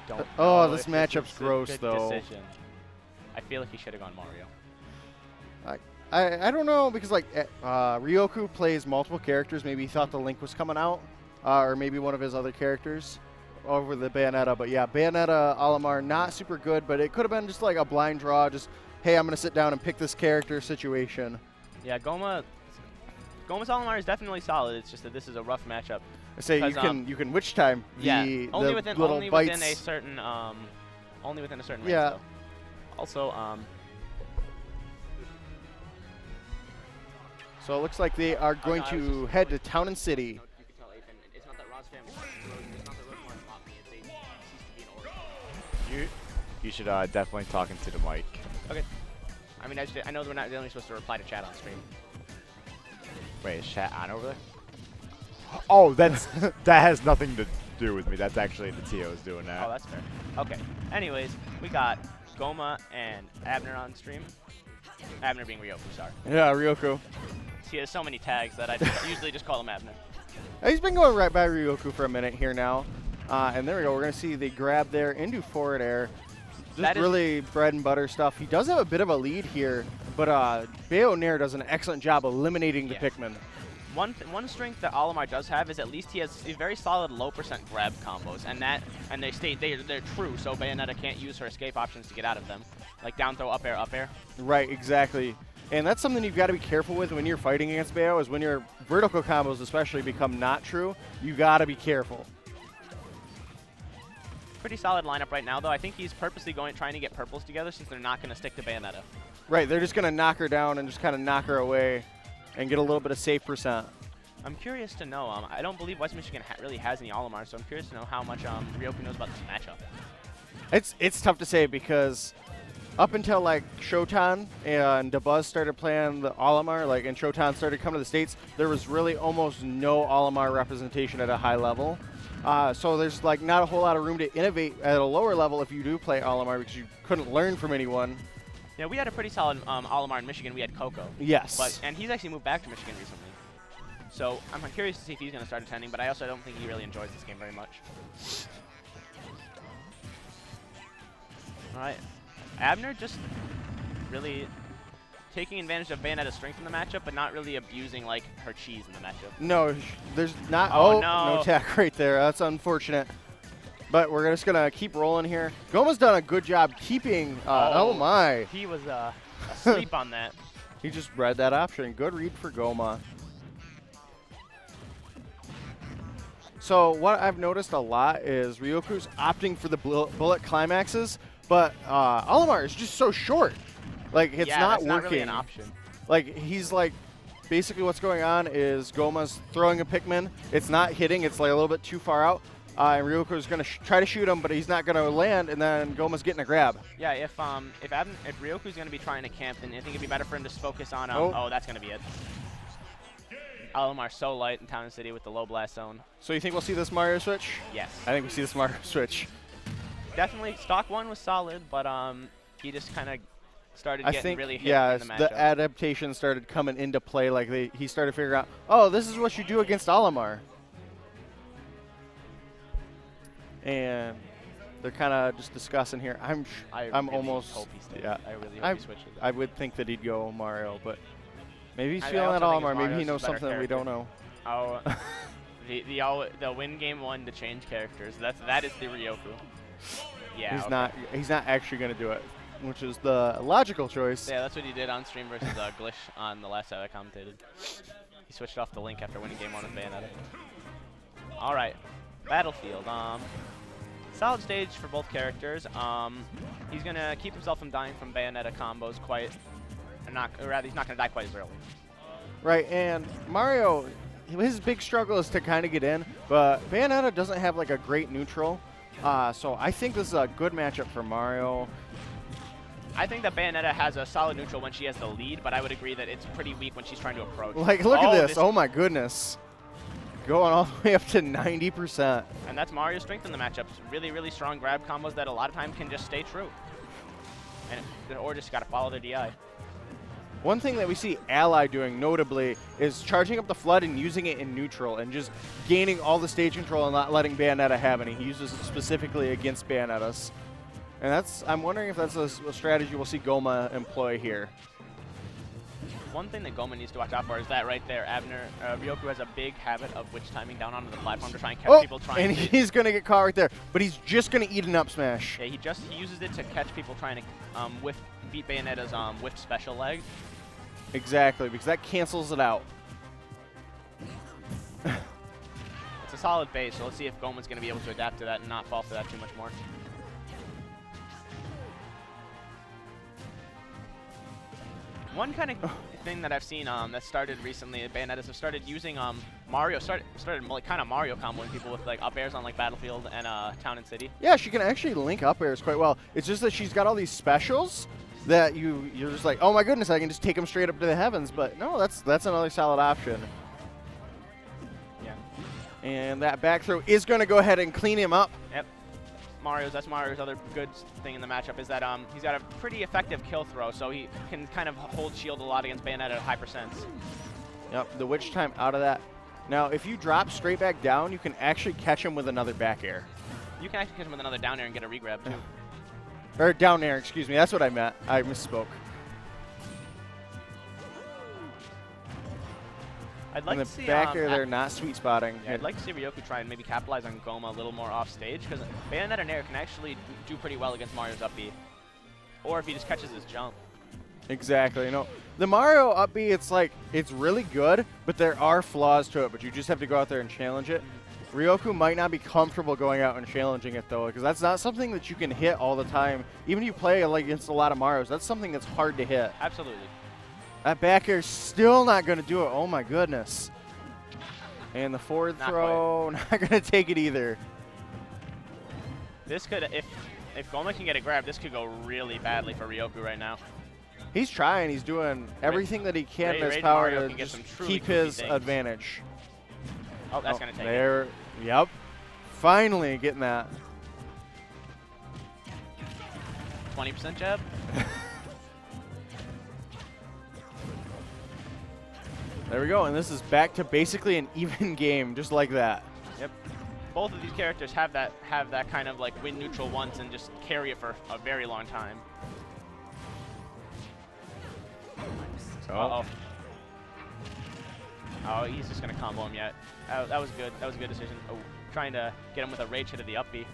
don't Oh, know this if matchup's is a gross, good though. decision. I feel like he should have gone Mario. I don't know, because like Ryoku plays multiple characters. Maybe he thought the Link was coming out, or maybe one of his other characters over the Bayonetta. But yeah, Bayonetta Olimar, not super good, but it could have been just like a blind draw. Just, hey, I'm going to sit down and pick this character situation. Yeah, Goma's Olimar is definitely solid. It's just that this is a rough matchup. I say you can witch time the only within a certain range, yeah. though. Also, so it looks like they are going to head to Town and City. You can tell Ethan, it's not that Rod's family. It's not that Rod wants to mock me. It's ceased to be an origin. You should definitely talk into the mic. Okay. I mean, I know we're not only supposed to reply to chat on stream. Wait, is chat on over there? Oh, that has nothing to do with me. That's actually the TO's doing that. Oh, that's fair. Okay. Anyways, we got Goma and Abner on stream. Abner being Ryoku, sorry. Yeah, Ryoku. He has so many tags that I usually just call him Abner. He's been going right by Ryoku for a minute here now. And there we go. We're going to see the grab there into forward air. Just really bread and butter stuff. He does have a bit of a lead here, but Bayonetta does an excellent job eliminating the Pikmin. One strength that Olimar does have is at least he has very solid low percent grab combos, and they're true. So Bayonetta can't use her escape options to get out of them, like down throw, up air, up air. Right, exactly. And that's something you've got to be careful with when you're fighting against Bayo, is when your vertical combos especially become not true, you got to be careful. Pretty solid lineup right now, though. I think he's purposely trying to get purples together since they're not going to stick to Bayonetta. Right, they're just going to knock her down and just kind of knock her away and get a little bit of safe percent. I'm curious to know. I don't believe West Michigan really has any Olimar, so I'm curious to know how much Ryoku knows about this matchup. It's tough to say, because up until like Showdown and DeBuzz started playing the Olimar, like, and Showdown started coming to the States, there was really almost no Olimar representation at a high level. So there's like not a whole lot of room to innovate at a lower level if you do play Olimar, because you couldn't learn from anyone. Yeah, we had a pretty solid Olimar in Michigan. We had Coco. Yes. And he's actually moved back to Michigan recently. So I'm curious to see if he's going to start attending, but I also don't think he really enjoys this game very much. All right. Abner just really taking advantage of Bayonetta's strength in the matchup, but not really abusing like her cheese in the matchup. No, there's not. Oh, no attack right there. That's unfortunate. But we're just going to keep rolling here. Goma's done a good job keeping. Oh my. He was asleep on that. He just read that option. Good read for Goma. So what I've noticed a lot is Ryoku's opting for the bullet climaxes, but Olimar is just so short. Like, it's not working. Not really an option. Like, he's like, basically what's going on is Goma's throwing a Pikmin. It's not hitting. It's like a little bit too far out. And Ryoku's going to try to shoot him, but he's not going to land, and then Goma's getting a grab. Yeah, if Ryoku's going to be trying to camp, then I think it'd be better for him to focus on, oh, that's going to be it. Olimar's so light in Town and City with the low blast zone. So you think we'll see this Mario switch? Yes. I think we see this Mario switch. Definitely, stock one was solid, but he just kind of started getting really hit in the matchup. The adaptation started coming into play. Like he started figuring out, oh, this is what you do against Olimar. And they're kind of just discussing here. I'm really almost hope he stays. yeah. I really hope he switches. I would think that he'd go Mario, but maybe he's feeling that Olimar. Maybe he knows something that we don't know. Oh, the win game one to change characters. That is the Ryoku. Yeah. He's not actually going to do it, which is the logical choice. Yeah, that's what he did on stream versus Glish on the last time I commentated. He switched off the Link after winning game one with Bayonetta. All right, Battlefield. Solid stage for both characters. He's gonna keep himself from dying from Bayonetta combos he's not gonna die quite as early. Right, and Mario, his big struggle is to kind of get in, but Bayonetta doesn't have like a great neutral. So I think this is a good matchup for Mario. I think that Bayonetta has a solid neutral when she has the lead, but I would agree that it's pretty weak when she's trying to approach. Like, look at this. Oh my goodness. Going all the way up to 90%. And that's Mario's strength in the matchup. Really, really strong grab combos that a lot of times can just stay true. Or just got to follow their DI. One thing that we see Ally doing notably is charging up the Flood and using it in neutral and just gaining all the stage control and not letting Bayonetta have any. He uses it specifically against Bayonettas. And I'm wondering if that's a strategy we'll see Goma employ here. One thing that Goma needs to watch out for is that right there, Ryoku has a big habit of witch timing down onto the platform to try and catch people trying and to... he's going to get caught right there, but he's just going to eat an up smash. Yeah, he uses it to catch people trying to beat Bayonetta's whiff special leg. Exactly, because that cancels it out. It's a solid base, so let's see if Goma's going to be able to adapt to that and not fall for that too much more. One kind of thing that I've seen that started recently, Bayonettas have started using Mario, started like kind of Mario comboing people with like up airs on like Battlefield and Town and City. Yeah, she can actually link up airs quite well. It's just that she's got all these specials that you're just like, oh my goodness, I can just take them straight up to the heavens. But no, that's another solid option. Yeah. And that back throw is going to go ahead and clean him up. Yep. That's Mario's other good thing in the matchup is that he's got a pretty effective kill throw, so he can kind of hold shield a lot against Bayonetta at high percents. Yep, the witch time out of that. Now, if you drop straight back down, you can actually catch him with another back air. You can actually catch him with another down air and get a regrab too. Or down air, excuse me. That's what I meant. I misspoke. I'd like and to the see back air, they're not sweet spotting. Yeah, I'd like to see Ryoku try and maybe capitalize on Goma a little more off stage, because Bayonetta Nair can actually do pretty well against Mario's up B. Or if he just catches his jump. Exactly. You know, the Mario up B, it's really good, but there are flaws to it, but you just have to go out there and challenge it. Ryoku might not be comfortable going out and challenging it, though, because that's not something that you can hit all the time. Even if you play like against a lot of Marios, that's something that's hard to hit. Absolutely. That back air is still not going to do it. Oh, my goodness. And the forward throw, not going to take it either. This could, if Goma can get a grab, this could go really badly for Ryoku right now. He's trying. He's doing everything that he can in his power to just keep his advantage. Oh, that's going to take it. Yep. Finally getting that. 20% jab. There we go, and this is back to basically an even game, just like that. Yep. Both of these characters have that kind of like win neutral once and just carry it for a very long time. Uh-oh. Oh, he's just gonna combo him yet. That was good. That was a good decision. Oh, trying to get him with a rage hit of the up B.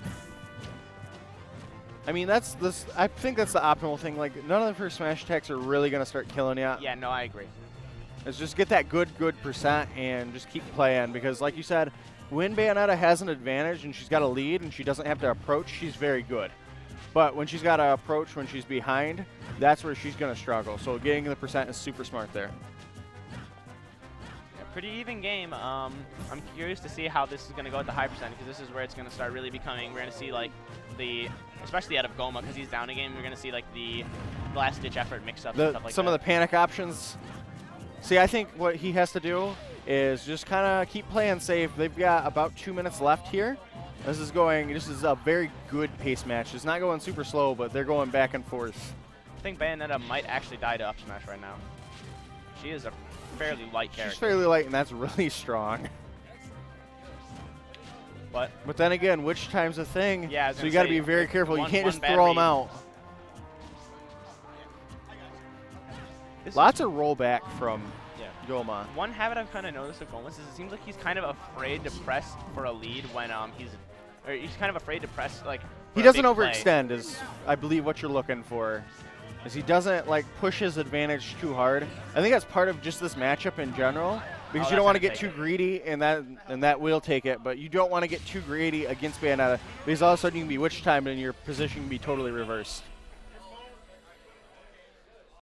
I mean, I think that's the optimal thing. Like, none of her smash attacks are really gonna start killing you. Yeah, no, I agree. Let's just get that good percent and just keep playing, because like you said, when Bayonetta has an advantage and she's got a lead and she doesn't have to approach, she's very good. But when she's got to approach when she's behind, that's where she's going to struggle. So getting the percent is super smart there. Yeah, pretty even game. I'm curious to see how this is going to go at the high percent, because this is where it's going to start really becoming, we're going to see like especially out of Goma, because he's down a game, we're going to see like the last ditch effort mix-ups and stuff like some that. of the panic options. See, I think what he has to do is just kind of keep playing safe. They've got about 2 minutes left here. This is a very good pace match. It's not going super slow, but they're going back and forth. I think Bayonetta might actually die to up smash right now. She is a fairly light character. She's fairly light, and that's really strong. But then again, which time's a thing? Yeah, so you got to be very careful. You can't just throw them out. Lots of rollback from Goma. One habit I've kind of noticed of Goma is it seems like he's kind of afraid to press for a lead when he's kind of afraid to press like. He doesn't overextend, is I believe what you're looking for. Is he doesn't like push his advantage too hard. I think that's part of just this matchup in general, because you don't want to get too greedy, and that will take it. But you don't want to get too greedy against Bayonetta, because all of a sudden you can be witch timed and your position can be totally reversed.